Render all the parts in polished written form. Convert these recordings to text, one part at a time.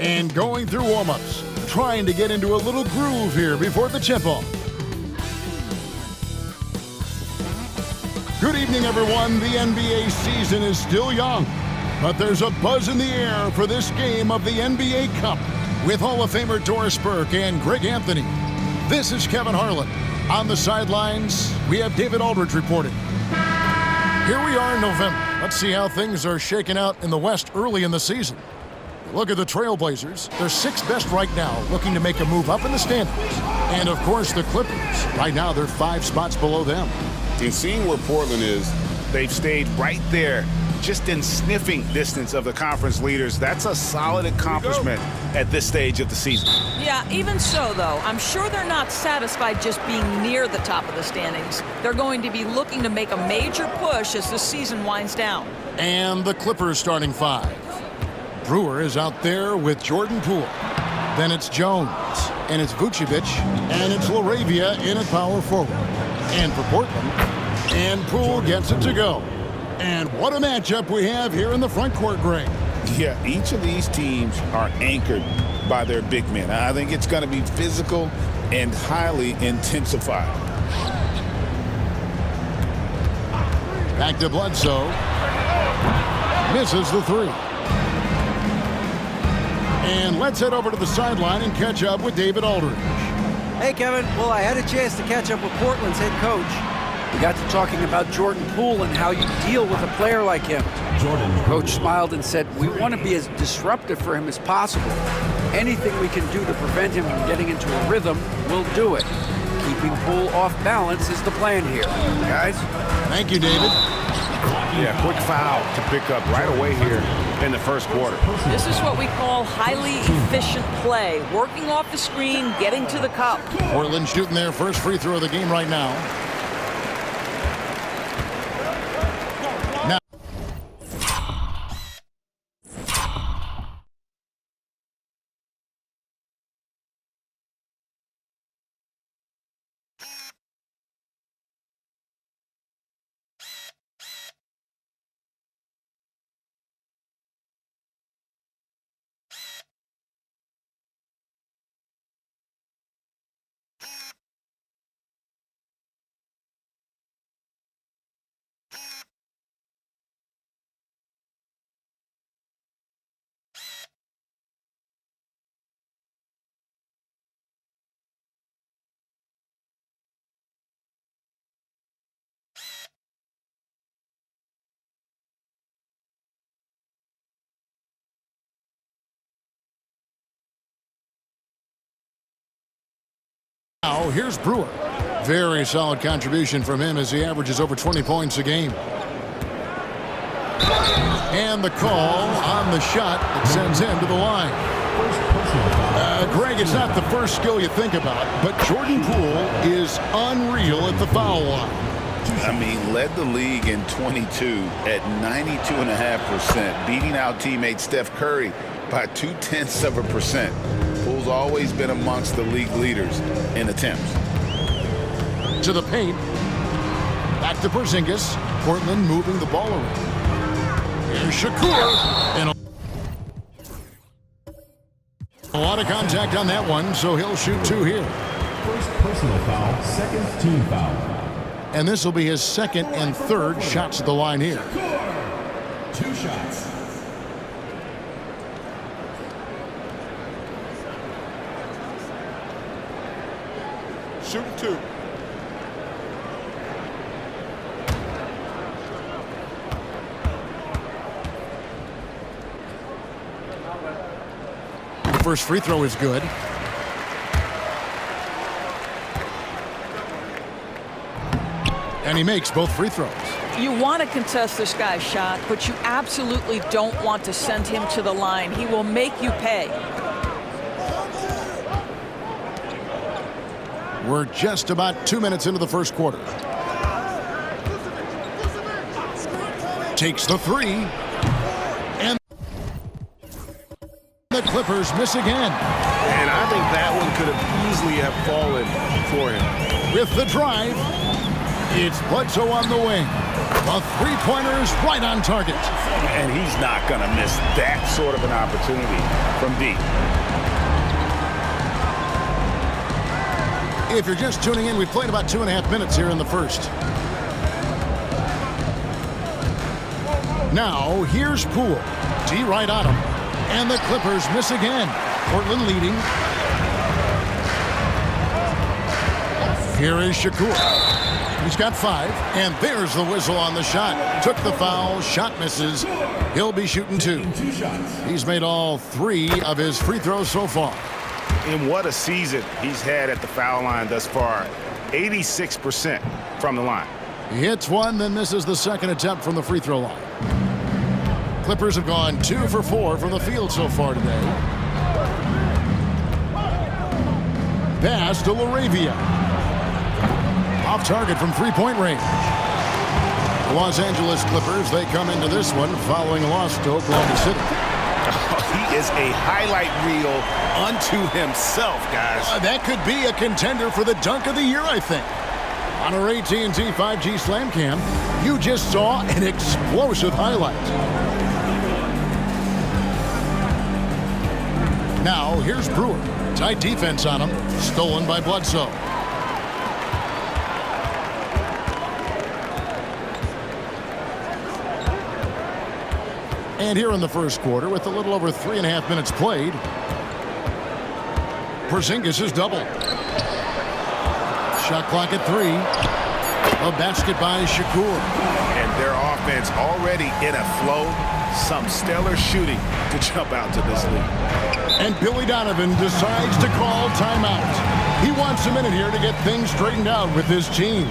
And going through warm-ups, trying to get into a little groove here before the tip-off. Good evening, everyone. The NBA season is still young, but there's a buzz in the air for this game of the NBA Cup with Hall of Famer Doris Burke and Greg Anthony. This is Kevin Harlan. On the sidelines, we have David Aldridge reporting. Here we are in November. Let's see how things are shaking out in the West early in the season. Look at the Trailblazers. They're sixth best right now, looking to make a move up in the standings. And, of course, the Clippers. Right now, they're 5 spots below them. And seeing where Portland is, they've stayed right there, just in sniffing distance of the conference leaders. That's a solid accomplishment at this stage of the season. Yeah, even so, though, I'm sure they're not satisfied just being near the top of the standings. They're going to be looking to make a major push as the season winds down. And the Clippers starting 5. Brewer is out there with Jordan Poole. Then it's Jones, and it's Vucevic, and it's LaRavia in at power forward. And for Portland, and Poole gets it to go. And what a matchup we have here in the front court, Greg. Yeah, each of these teams are anchored by their big men. I think it's going to be physical and highly intensified. Back to Bledsoe. Misses the 3. And let's head over to the sideline and catch up with David Aldridge. Hey, Kevin. Well, I had a chance to catch up with Portland's head coach. We got to talking about Jordan Poole and how you deal with a player like him. Coach smiled and said, we want to be as disruptive for him as possible. Anything we can do to prevent him from getting into a rhythm, we'll do it. Keeping Poole off balance is the plan here. Guys? Thank you, David. Yeah, quick foul to pick up right away here in the first quarter. This is what we call highly efficient play. Working off the screen, getting to the cup. Portland shooting their first free throw of the game right now. Now, here's Brewer. Very solid contribution from him as he averages over 20 points a game. And the call on the shot that sends him to the line. Greg, it's not the first skill you think about, but Jordan Poole is unreal at the foul line. I mean, led the league in 22 at 92.5%, beating out teammate Steph Curry by 0.2%. Poole's always been amongst the league leaders in attempts. To the paint. Back to Porzingis. Portland moving the ball around. Here's Shakur. And a lot of contact on that one, so he'll shoot 2 here. First personal foul, second team foul. And this will be his second and third shots at the line here. 2 shots. Shooting 2. The first free throw is good. And he makes both free throws. You want to contest this guy's shot, but you absolutely don't want to send him to the line. He will make you pay. We're just about 2 minutes into the first quarter. Takes the 3. And the Clippers miss again. And I think that one could have easily have fallen for him. With the drive, it's Bledsoe on the wing. The three-pointer is right on target. And he's not going to miss that sort of an opportunity from deep. If you're just tuning in, we've played about 2.5 minutes here in the first. Now, here's Poole. D right on him. And the Clippers miss again. Portland leading. Here is Shakur. He's got 5, and there's the whistle on the shot. Took the foul, shot misses. He'll be shooting 2. He's made all 3 of his free throws so far. And what a season he's had at the foul line thus far. 86% from the line. He hits 1, then misses the second attempt from the free throw line. Clippers have gone 2 for 4 from the field so far today. Pass to LaRavia. Off target from three-point range. The Los Angeles Clippers, they come into this one following a loss to Oklahoma City. He is a highlight reel unto himself, guys. That could be a contender for the dunk of the year, I think. On our AT&T 5G Slam Cam, you just saw an explosive highlight. Now, here's Brewer. Tight defense on him. Stolen by Bledsoe. And here in the first quarter, with a little over 3.5 minutes played, Porzingis is doubled. Shot clock at 3. A basket by Shakur. And their offense already in a flow. Some stellar shooting to jump out to this lead. And Billy Donovan decides to call timeout. He wants a minute here to get things straightened out with his team.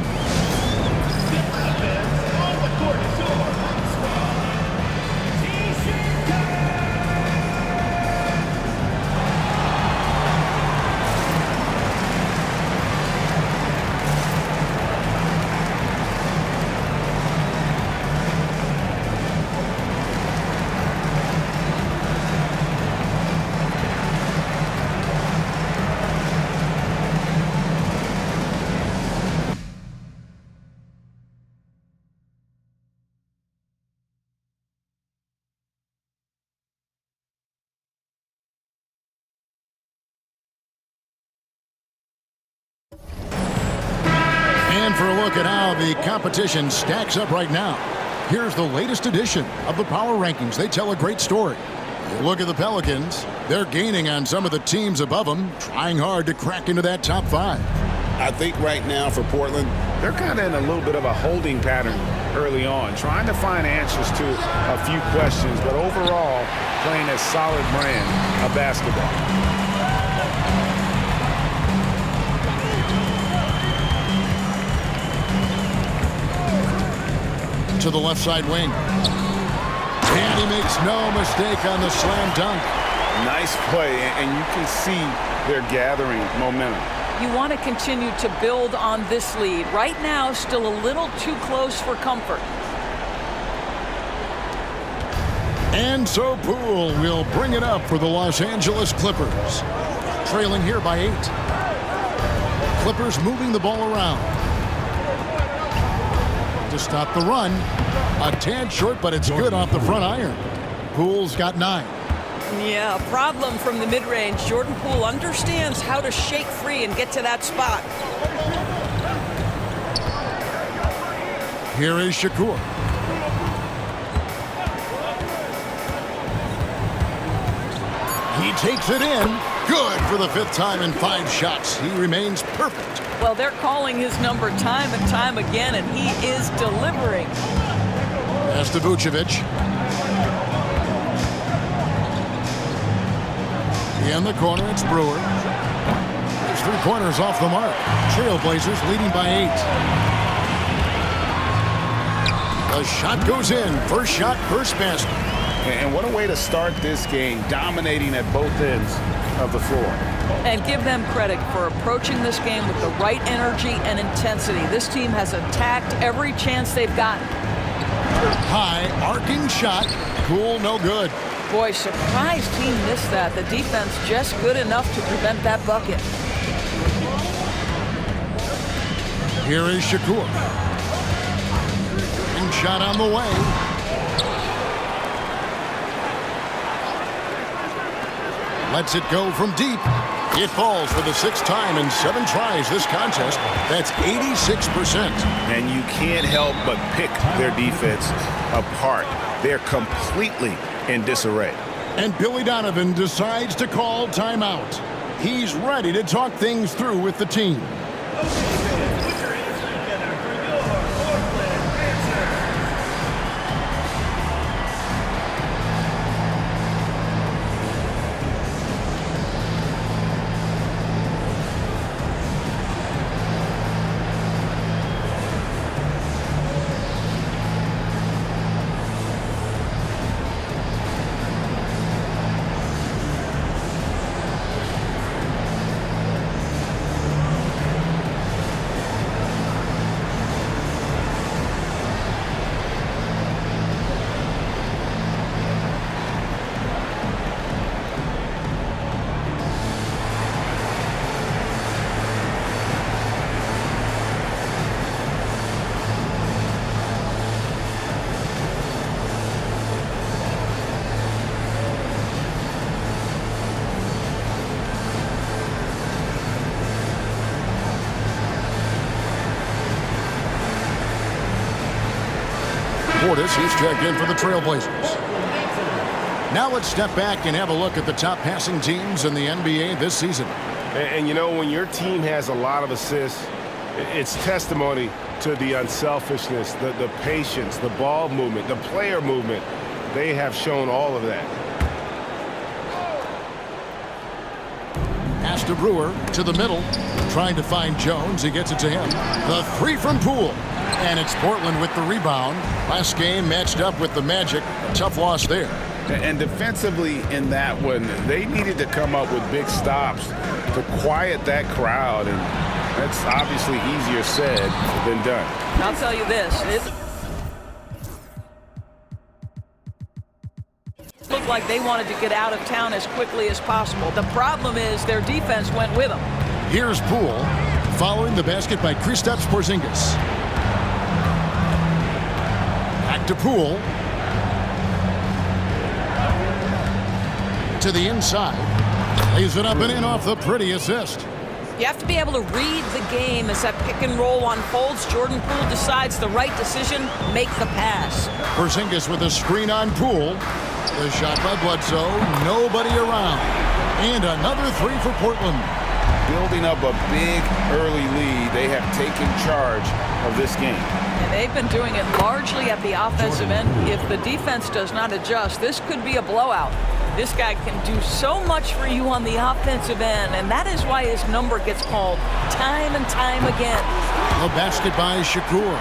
And for a look at how the competition stacks up right now, here's the latest edition of the Power Rankings. They tell a great story. You look at the Pelicans, they're gaining on some of the teams above them, trying hard to crack into that top 5. I think right now for Portland, They're kind of in a little bit of a holding pattern early on, trying to find answers to a few questions, but overall playing a solid brand of basketball. To the left side wing. And he makes no mistake on the slam dunk. Nice play, and you can see they're gathering momentum. You want to continue to build on this lead. Right now, still a little too close for comfort. And so Poole will bring it up for the Los Angeles Clippers. Trailing here by 8. Clippers moving the ball around. To stop the run. A tad short, but it's good off the front iron. Poole's got 9. Yeah, a problem from the mid-range. Jordan Poole understands how to shake free and get to that spot. Here is Shakur. He takes it in. Good for the 5th time in 5 shots. He remains perfect. Well, they're calling his number time and time again, and he is delivering. Pass to Vucevic. In the corner, it's Brewer. His 3-pointers off the mark. Trailblazers leading by 8. The shot goes in. First shot, first basket. And what a way to start this game, dominating at both ends of the floor. And give them credit for approaching this game with the right energy and intensity. This team has attacked every chance they've gotten. High, arcing shot. Poole, no good. Boy, surprised he missed that. The defense just good enough to prevent that bucket. Here is Shakur. Second shot on the way. Lets it go from deep. It falls for the 6th time in 7 tries this contest. That's 86%. And you can't help but pick their defense apart. They're completely in disarray. And Billy Donovan decides to call timeout. He's ready to talk things through with the team. Portis, he's checked in for the Trailblazers. Now let's step back and have a look at the top passing teams in the NBA this season. And you know, when your team has a lot of assists, it's testimony to the unselfishness, the patience, the ball movement, the player movement. They have shown all of that. Pass to Brewer to the middle, trying to find Jones. He gets it to him. The 3 from Poole. And it's Portland with the rebound. Last game matched up with the Magic. A tough loss there. And defensively in that one, they needed to come up with big stops to quiet that crowd. And that's obviously easier said than done. I'll tell you this. It looked like they wanted to get out of town as quickly as possible. The problem is their defense went with them. Here's Poole, following the basket by Kristaps Porzingis. Back to Poole. To the inside. Lays it up and in off the pretty assist. You have to be able to read the game as that pick and roll unfolds. Jordan Poole decides the right decision, make the pass. Porzingis with a screen on Poole. The shot by Bledsoe, nobody around. And another 3 for Portland. Building up a big early lead, they have taken charge of this game. And they've been doing it largely at the offensive end. If the defense does not adjust, this could be a blowout. This guy can do so much for you on the offensive end, and that is why his number gets called time and time again. A basket by Shakur.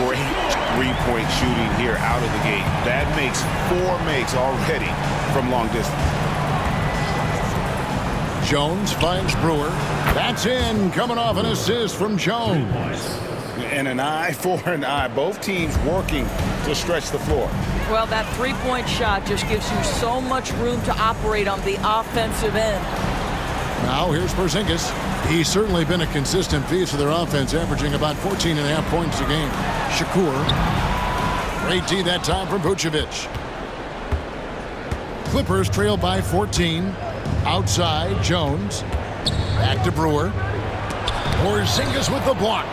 Great three-point shooting here out of the gate. That makes 4 makes already from long distance. Jones finds Brewer. That's in, coming off an assist from Jones. And an eye for an eye. Both teams working to stretch the floor. Well, that three-point shot just gives you so much room to operate on the offensive end. Now here's Porzingis. He's certainly been a consistent piece of their offense, averaging about 14.5 points a game. Shakur. Great D that time from Vucevic. Clippers trail by 14. Outside, Jones. Back to Brewer. Porzingis with the block.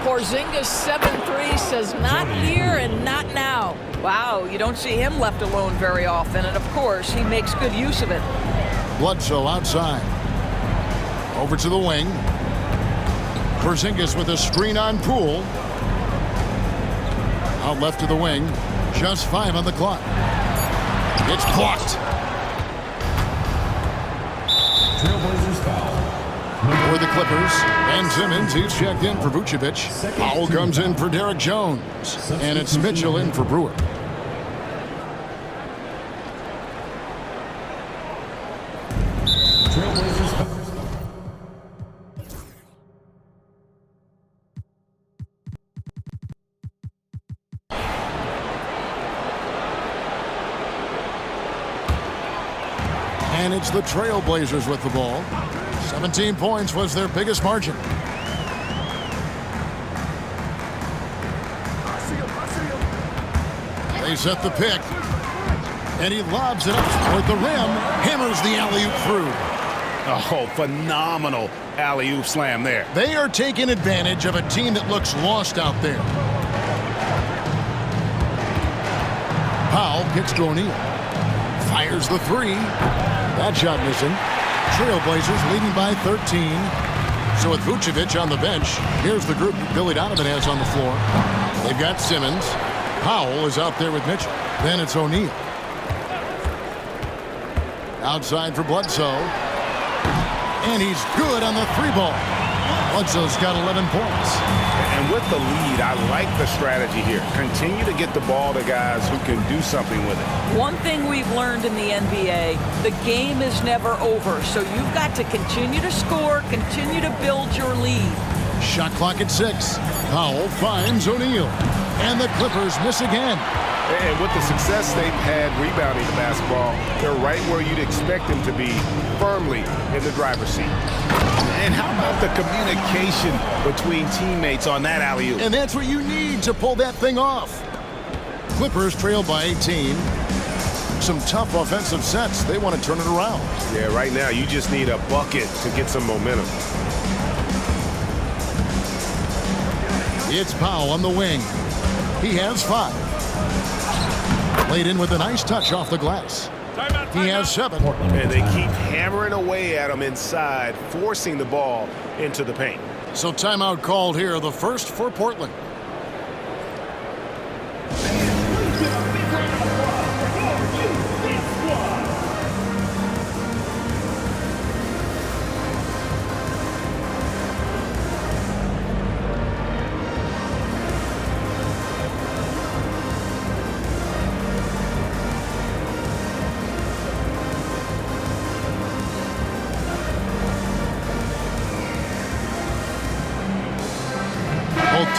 Porzingis 7-3 says not here and not now. Wow, you don't see him left alone very often, and of course, he makes good use of it. Bledsoe outside. Over to the wing. Porzingis with a screen on Poole. Out left to the wing. Just 5 on the clock. It's blocked. Trailblazers foul. For the Clippers, Ben Simmons, he's checked in for Vucevic. Powell comes in for Derek Jones. And it's Mitchell in for Brewer. Trailblazers foul. And it's the Trailblazers with the ball. 17 points was their biggest margin. They set the pick. And he lobs it up toward the rim. Hammers the alley-oop through. Oh, phenomenal alley-oop slam there. They are taking advantage of a team that looks lost out there. Powell kicks to O'Neal. Fires the three. That shot missing. Trailblazers leading by 13. So with Vucevic on the bench, here's the group Billy Donovan has on the floor. They've got Simmons. Powell is out there with Mitchell. Then it's O'Neal. Outside for Bledsoe. And he's good on the three ball. Bledsoe's got 11 points. And with the lead, I like the strategy here. Continue to get the ball to guys who can do something with it. One thing we've learned in the NBA, the game is never over. So you've got to continue to score, continue to build your lead. Shot clock at 6. Powell finds O'Neal. And the Clippers miss again. And with the success they've had rebounding the basketball, they're right where you'd expect them to be, firmly in the driver's seat. And how about the communication between teammates on that alley-oop? And that's what you need to pull that thing off. Clippers trail by 18. Some tough offensive sets. They want to turn it around. Yeah, right now you just need a bucket to get some momentum. It's Powell on the wing. He has 5. Laid in with a nice touch off the glass. He has 7. And they keep hammering away at him inside, forcing the ball into the paint. So timeout called here, the first for Portland.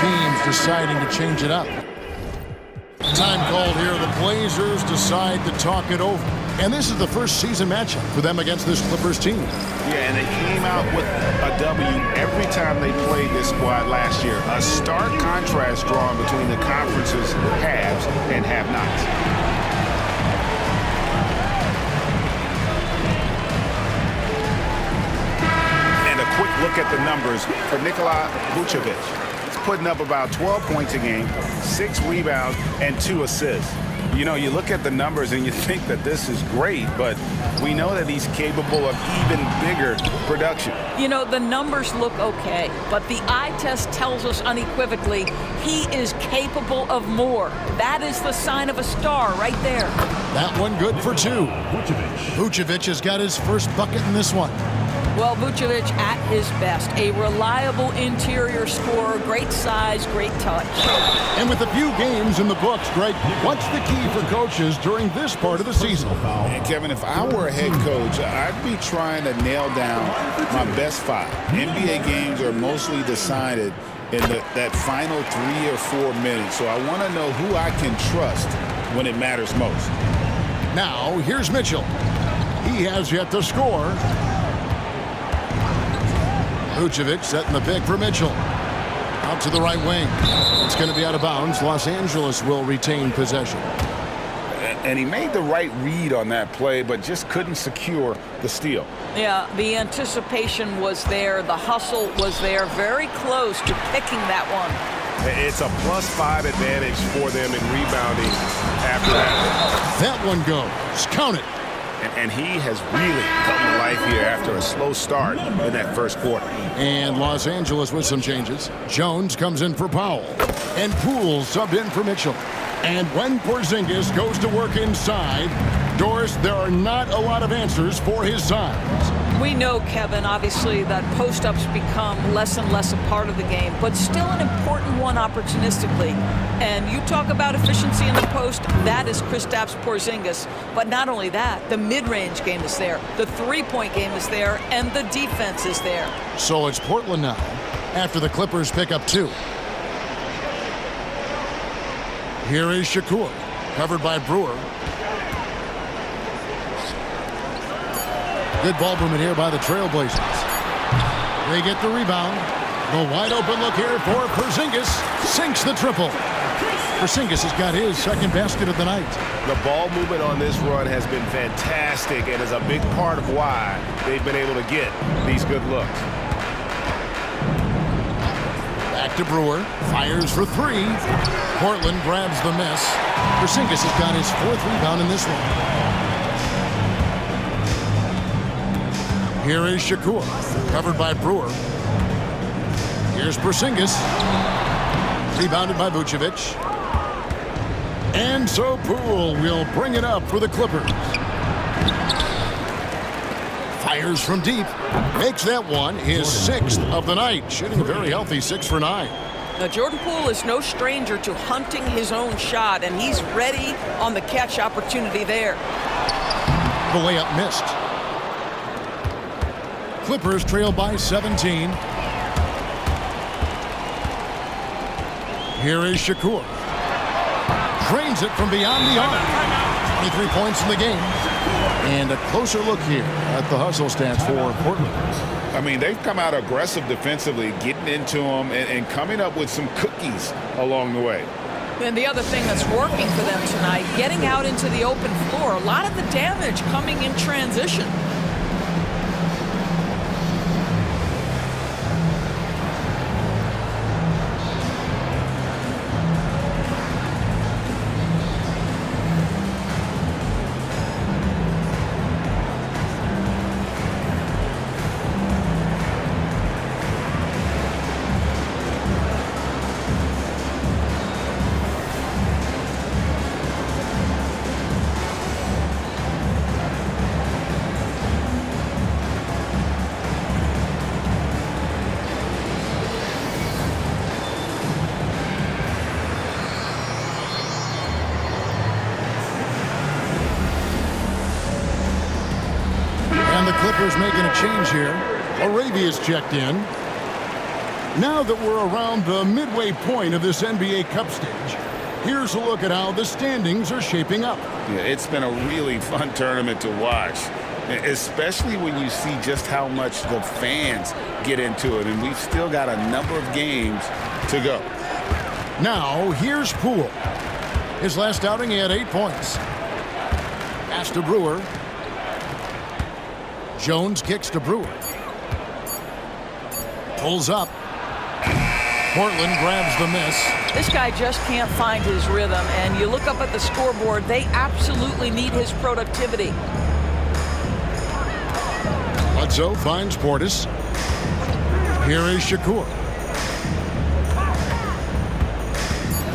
Teams deciding to change it up. Time called here. The Blazers decide to talk it over. And this is the first season matchup for them against this Clippers team. Yeah, and they came out with a W every time they played this squad last year. A stark contrast drawn between the conference's haves and have-nots. And a quick look at the numbers for Nikola Vucevic. Putting up about 12 points a game, 6 rebounds, and 2 assists. You know, you look at the numbers and you think that this is great, but we know that he's capable of even bigger production. You know, the numbers look okay, but the eye test tells us unequivocally he is capable of more. That is the sign of a star right there. That one good for 2. Vucevic has got his first bucket in this one. Well, Vucevic at his best. A reliable interior scorer, great size, great touch. And with a few games in the books, Greg, what's the key for coaches during this part of the season? And Kevin, if I were a head coach, I'd be trying to nail down my best 5. NBA games are mostly decided in that final 3 or 4 minutes, so I want to know who I can trust when it matters most. Now, here's Mitchell. He has yet to score. Vucevic setting the pick for Mitchell. Out to the right wing. It's going to be out of bounds. Los Angeles will retain possession. And he made the right read on that play, but just couldn't secure the steal. Yeah, the anticipation was there. The hustle was there. Very close to picking that one. It's a +5 advantage for them in rebounding after that. That one goes. Count it. And he has really come to life here after a slow start in that first quarter. And Los Angeles with some changes. Jones comes in for Powell. And Poole subbed in for Mitchell. And when Porzingis goes to work inside, Doris, there are not a lot of answers for his size. We know, Kevin, obviously, that post-ups become less and less a part of the game, but still an important one opportunistically. And you talk about efficiency in the post, that is Kristaps Porzingis. But not only that, the mid-range game is there, the three-point game is there, and the defense is there. So it's Portland now, after the Clippers pick up 2. Here is Shakur, covered by Brewer. Good ball movement here by the Trailblazers. They get the rebound. The wide open look here for Porzingis. Sinks the triple. Porzingis has got his second basket of the night. The ball movement on this run has been fantastic and is a big part of why they've been able to get these good looks. Back to Brewer. Fires for three. Portland grabs the miss. Porzingis has got his fourth rebound in this one. Here is Shakur. Covered by Brewer. Here's Porzingis. Rebounded by Vucevic. And so Poole will bring it up for the Clippers. Fires from deep. Makes that one his sixth of the night. Shooting a very healthy 6 for 9. Now, Jordan Poole is no stranger to hunting his own shot, and he's ready on the catch opportunity there. The layup missed. Clippers trail by 17. Here is Shakur. Drains it from beyond the arc. 23 points in the game. And a closer look here at the hustle stats for Portland. I mean, they've come out aggressive defensively, getting into them and coming up with some cookies along the way. And the other thing that's working for them tonight, getting out into the open floor. A lot of the damage coming in transition. And the Clippers making a change here. Arabia's checked in. Now that we're around the midway point of this NBA Cup stage, here's a look at how the standings are shaping up. Yeah, it's been a really fun tournament to watch, especially when you see just how much the fans get into it. And we've still got a number of games to go. Now, here's Poole. His last outing, he had 8 points. Pass to Brewer. Jones kicks to Brewer. Pulls up. Portland grabs the miss. This guy just can't find his rhythm, and you look up at the scoreboard, they absolutely need his productivity. Bledsoe finds Portis. Here is Shakur.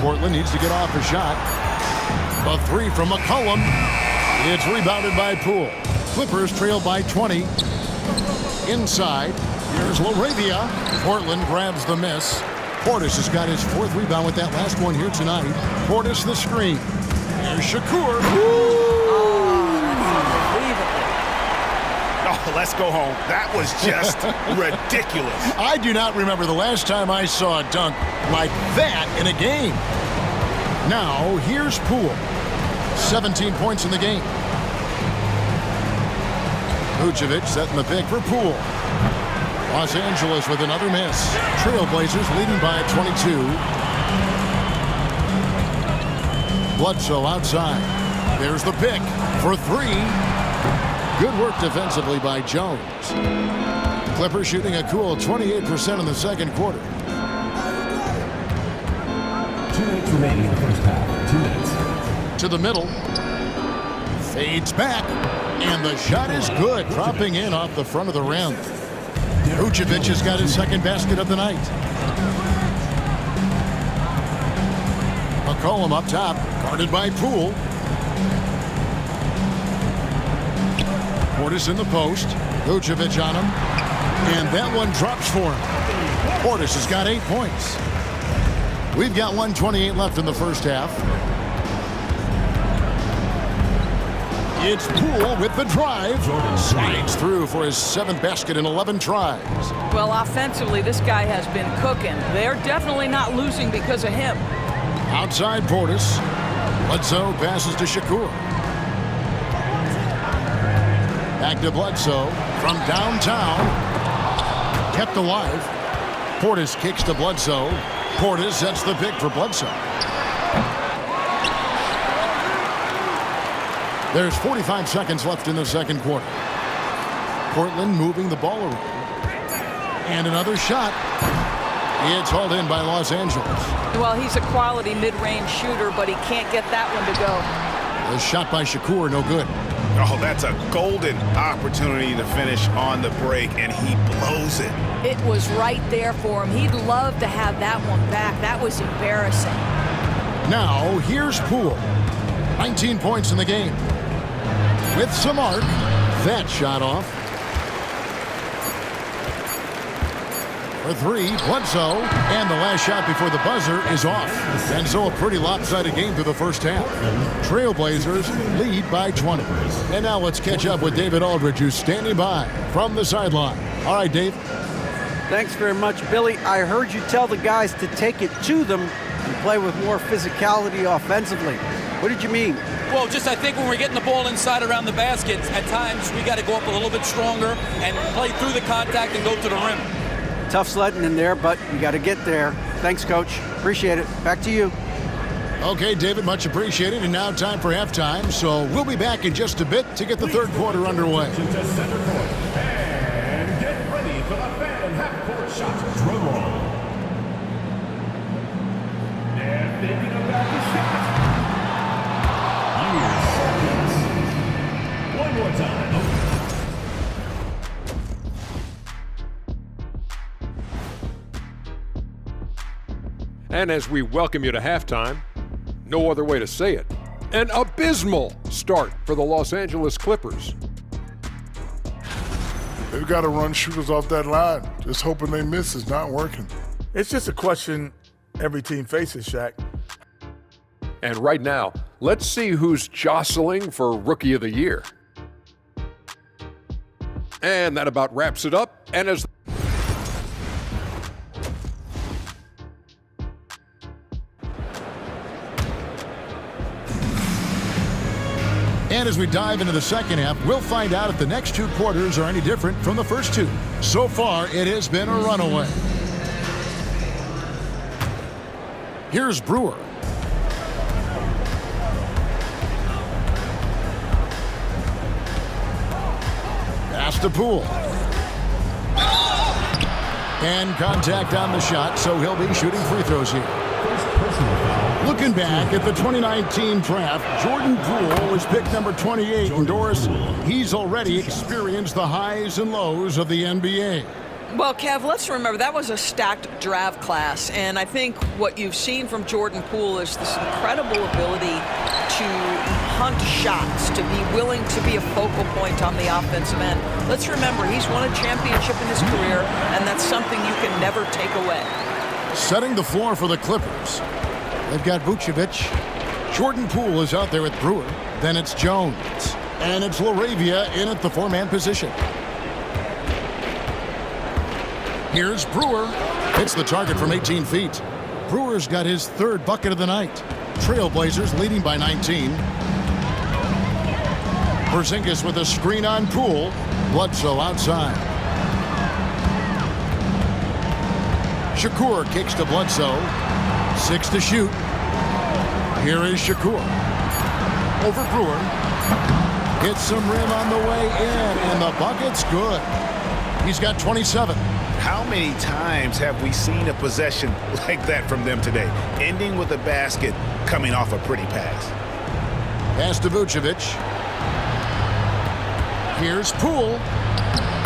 Portland needs to get off a shot. A three from McCollum. It's rebounded by Poole. Clippers trail by 20. Inside, here's LaRavia. Portland grabs the miss. Portis has got his fourth rebound with that last one here tonight. Portis the screen. Here's Shakur. Oh, let's go home. That was just ridiculous. I do not remember the last time I saw a dunk like that in a game. Now, here's Poole. 17 points in the game. Vucevic setting the pick for Poole. Los Angeles with another miss. Trailblazers leading by 22. Bledsoe outside. There's the pick for three. Good work defensively by Jones. Clippers shooting a cool 28% in the second quarter. 2 minutes remaining in the first half. 2 minutes. To the middle. Fades back. And the shot is good. Dropping in off the front of the rim. Vucevic has got his second basket of the night. McCollum up top. Guarded by Poole. Portis in the post. Vucevic on him. And that one drops for him. Portis has got 8 points. We've got 1:28 left in the first half. It's Poole with the drive. Slides through for his 7th basket in 11 tries. Well, offensively, this guy has been cooking. They're definitely not losing because of him. Outside Portis. Bledsoe passes to Shakur. Back to Bledsoe from downtown. Kept alive. Portis kicks to Bledsoe. Portis sets the pick for Bledsoe. There's 45 seconds left in the second quarter. Portland moving the ball around. And another shot. It's hauled in by Los Angeles. Well, he's a quality mid-range shooter, but he can't get that one to go. The shot by Shakur, no good. Oh, that's a golden opportunity to finish on the break, and he blows it. It was right there for him. He'd love to have that one back. That was embarrassing. Now, here's Poole. 19 points in the game. With some arc, that shot off. For three, Bledsoe, and the last shot before the buzzer is off. And so a pretty lopsided game through the first half. Trailblazers lead by 20. And now let's catch up with David Aldridge, who's standing by from the sideline. All right, Dave. Thanks very much, Billy. I heard you tell the guys to take it to them and play with more physicality offensively. What did you mean? Well, just I think when we're getting the ball inside around the basket, at times we got to go up a little bit stronger and play through the contact and go to the rim. Tough sledding in there, but you got to get there. Thanks, Coach. Appreciate it. Back to you. Okay, David, much appreciated. And now time for halftime. So we'll be back in just a bit to get the third quarter underway. To center court. And get ready for the fan half-court shot. Drum roll. And thinking about the shot. One more time. And as we welcome you to halftime, no other way to say it, an abysmal start for the Los Angeles Clippers. They've got to run shooters off that line. Just hoping they miss is not working. It's just a question every team faces, Shaq. And right now, let's see who's jostling for Rookie of the Year. And that about wraps it up. And as And as we dive into the second half, we'll find out if the next two quarters are any different from the first two. So far, it has been a runaway. Here's Brewer. Pass to Poole. And contact on the shot, so he'll be shooting free throws here. Looking back at the 2019 draft, Jordan Poole was picked number 28. And Doris, he's already experienced the highs and lows of the NBA. Well, Kev, let's remember that was a stacked draft class, and I think what you've seen from Jordan Poole is this incredible ability to hunt shots, to be willing to be a focal point on the offensive end. Let's remember, he's won a championship in his career, and that's something you can never take away. Setting the floor for the Clippers. They've got Vucevic. Jordan Poole is out there with Brewer. Then it's Jones. And it's LaRavia in at the four-man position. Here's Brewer. Hits the target from 18 feet. Brewer's got his third bucket of the night. Trailblazers leading by 19. Porzingis with a screen on Poole. Bledsoe outside. Shakur kicks to Bledsoe. 6 to shoot. Here is Shakur. Over Brewer. Hits some rim on the way in, and the bucket's good. He's got 27. How many times have we seen a possession like that from them today, ending with a basket coming off a pretty pass? Pass to Vucevic. Here's Poole.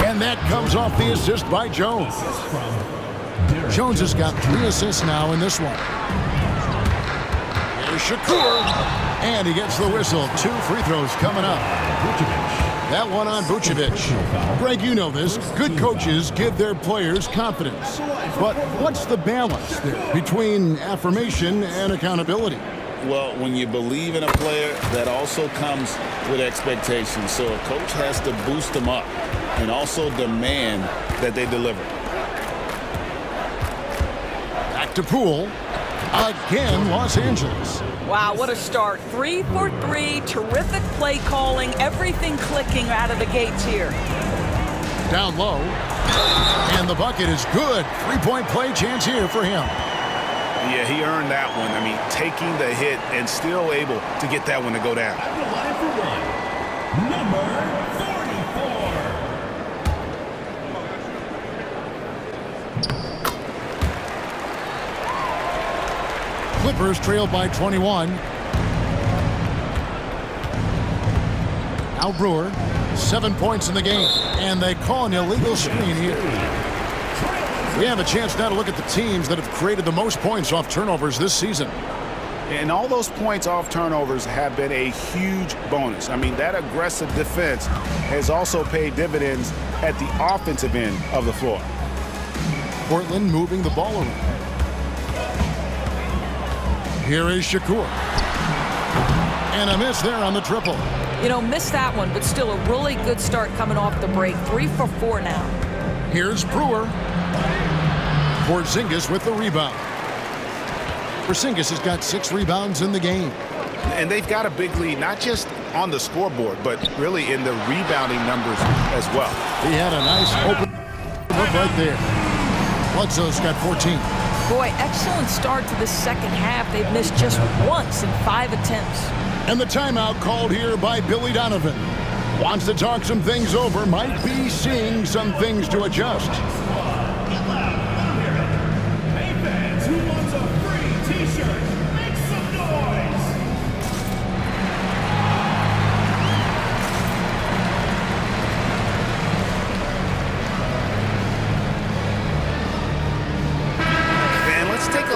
And that comes off the assist by Jones. Jones has got 3 assists now in this one. Here's Shakur. And he gets the whistle. 2 free throws coming up. That one on Vucevic. Greg, you know this. Good coaches give their players confidence. But what's the balance there between affirmation and accountability? Well, when you believe in a player, that also comes with expectations. So a coach has to boost them up and also demand that they deliver. Back to Poole. Again, Los Angeles. Wow, what a start. 3 for 3, terrific play calling, everything clicking out of the gates here. Down low. And the bucket is good. Three-point play chance here for him. Yeah, he earned that one. I mean, taking the hit and still able to get that one to go down. At the line for one, number 44. Clippers trailed by 21. Now Brewer, 7 points in the game, and they call an illegal screen here. We have a chance now to look at the teams that have created the most points off turnovers this season. And all those points off turnovers have been a huge bonus. I mean, that aggressive defense has also paid dividends at the offensive end of the floor. Portland moving the ball around. Here is Shakur. And a miss there on the triple. You know, missed that one, but still a really good start coming off the break. 3 for 4 now. Here's Brewer. Porzingis with the rebound. Porzingis has got 6 rebounds in the game. And they've got a big lead, not just on the scoreboard, but really in the rebounding numbers as well. He had a nice open look right there. Bledsoe's got 14. Boy, excellent start to the second half. They've missed just once in 5 attempts. And the timeout called here by Billy Donovan. Wants to talk some things over, might be seeing some things to adjust.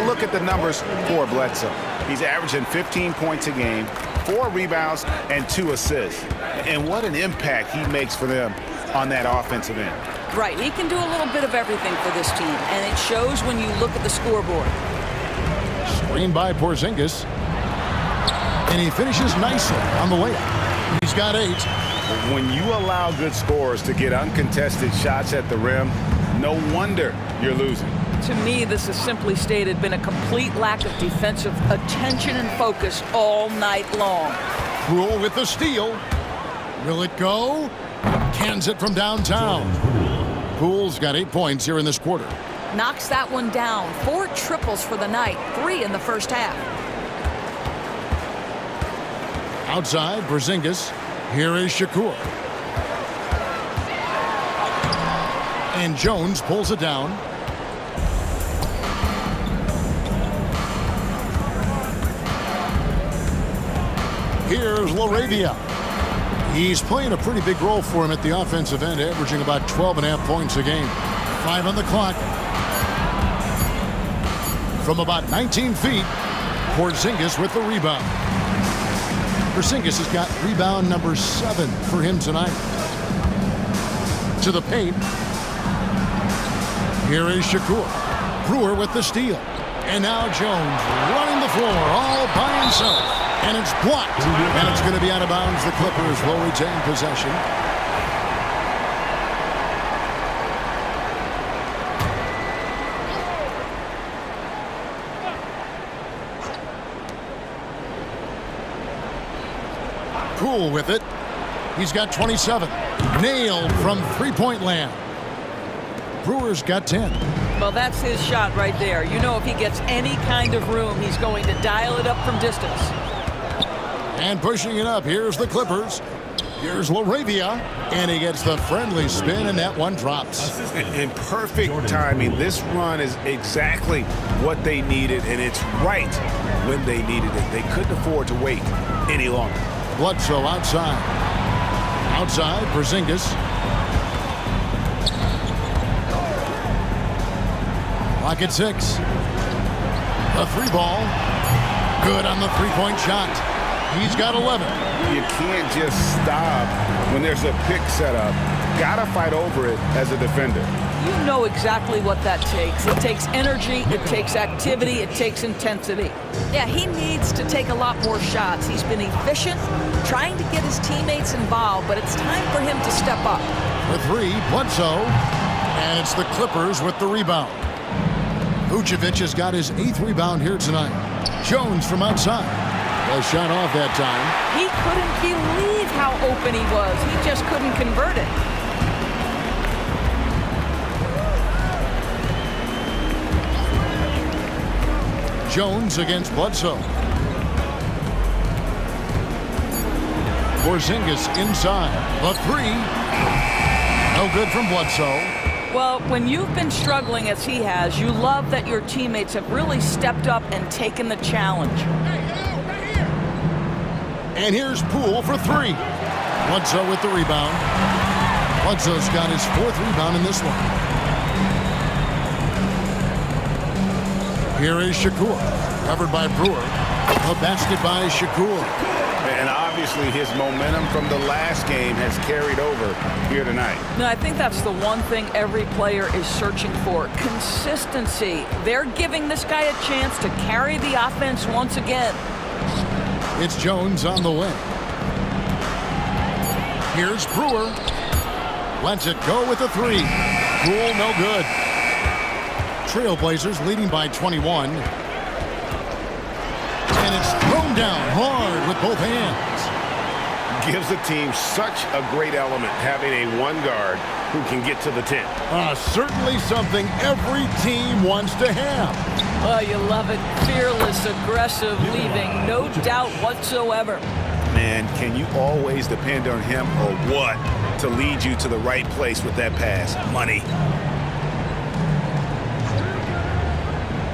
Look at the numbers for Bledsoe. He's averaging 15 points a game, 4 rebounds, and 2 assists. And what an impact he makes for them on that offensive end. Right, he can do a little bit of everything for this team, and it shows when you look at the scoreboard. Screened by Porzingis. And he finishes nicely on the layup. He's got 8. When you allow good scorers to get uncontested shots at the rim, no wonder you're losing. To me, this has simply stated been a complete lack of defensive attention and focus all night long. Poole with the steal. Will it go? Cans it from downtown. Poole's got 8 points here in this quarter. Knocks that one down. 4 triples for the night, 3 in the first half. Outside, Porzingis. Here is Shakur. And Jones pulls it down. Here's LaRavia. He's playing a pretty big role for him at the offensive end, averaging about 12.5 points a game. 5 on the clock. From about 19 feet, Porzingis with the rebound. Porzingis has got rebound number 7 for him tonight. To the paint. Here is Shakur. Brewer with the steal. And now Jones running the floor all by himself. And it's blocked. And it's going to be out of bounds. The Clippers will retain possession. Poole with it. He's got 27. Nailed from three-point land. Brewer's got 10. Well, that's his shot right there. You know, if he gets any kind of room, he's going to dial it up from distance. And pushing it up, here's the Clippers. Here's LaRavia, and he gets the friendly spin, and that one drops. In perfect timing. This run is exactly what they needed, and it's right when they needed it. They couldn't afford to wait any longer. Bledsoe outside. Outside, Porzingis. Clock at 6. A 3-ball. Good on the three-point shot. He's got 11. You can't just stop when there's a pick set up. Gotta fight over it as a defender. You know exactly what that takes. It takes energy, it takes activity, it takes intensity. Yeah, he needs to take a lot more shots. He's been efficient, trying to get his teammates involved, but it's time for him to step up. The 3, Bledsoe, and it's the Clippers with the rebound. Vucevic has got his 8th rebound here tonight. Jones from outside. Well shot off that time. He couldn't believe how open he was. He just couldn't convert it. Jones against Bledsoe. Porzingis inside. The three. No good from Bledsoe. Well, when you've been struggling as he has, you love that your teammates have really stepped up and taken the challenge. And here's Poole for three. Bledsoe with the rebound. Bledsoe's got his 4th rebound in this one. Here is Shakur, covered by Brewer. A basket by Shakur. And obviously his momentum from the last game has carried over here tonight. No, I think that's the one thing every player is searching for. Consistency. They're giving this guy a chance to carry the offense once again. It's Jones on the wing. Here's Brewer. Lets it go with a three. Poole, no good. Trailblazers leading by 21. And it's thrown down hard with both hands. Gives the team such a great element having a one guard who can get to the 10. Certainly something every team wants to have. Oh, you love it. Fearless, aggressive, leaving no doubt whatsoever. Man, can you always depend on him or what to lead you to the right place with that pass? Money.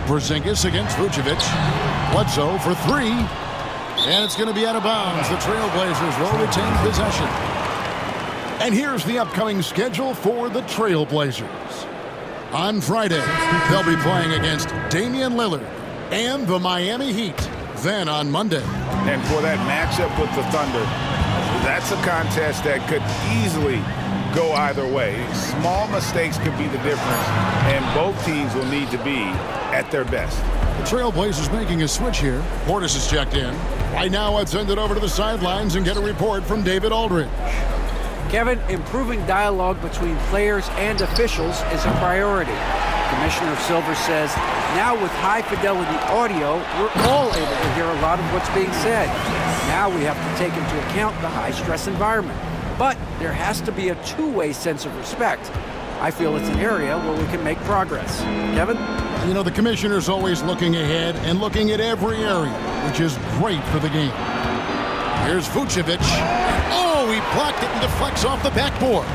Porzingis against Vucevic. Bledsoe for three. And it's going to be out of bounds. The Trailblazers will retain possession. And here's the upcoming schedule for the Trailblazers. On Friday, they'll be playing against Damian Lillard and the Miami Heat. Then on Monday. And for that matchup with the Thunder, that's a contest that could easily go either way. Small mistakes could be the difference, and both teams will need to be at their best. The Trailblazers making a switch here. Portis is checked in. Right now, let's send it over to the sidelines and get a report from David Aldridge. Kevin, improving dialogue between players and officials is a priority. Commissioner Silver says, now with high-fidelity audio, we're all able to hear a lot of what's being said. Now we have to take into account the high-stress environment. But there has to be a two-way sense of respect. I feel it's an area where we can make progress. Kevin? You know, the commissioner's always looking ahead and looking at every area, which is great for the game. Here's Vucevic. Oh, he blocked it and deflects off the backboard.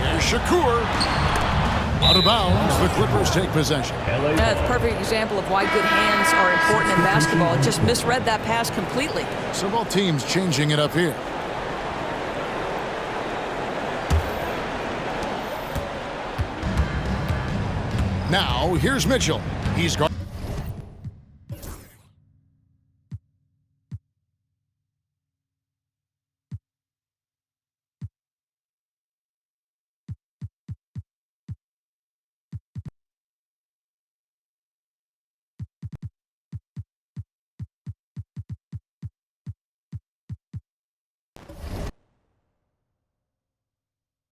Here's Shakur. Out of bounds, the Clippers take possession. That's a perfect example of why good hands are important in basketball. It just misread that pass completely. So both teams changing it up here. Now, here's Mitchell. He's got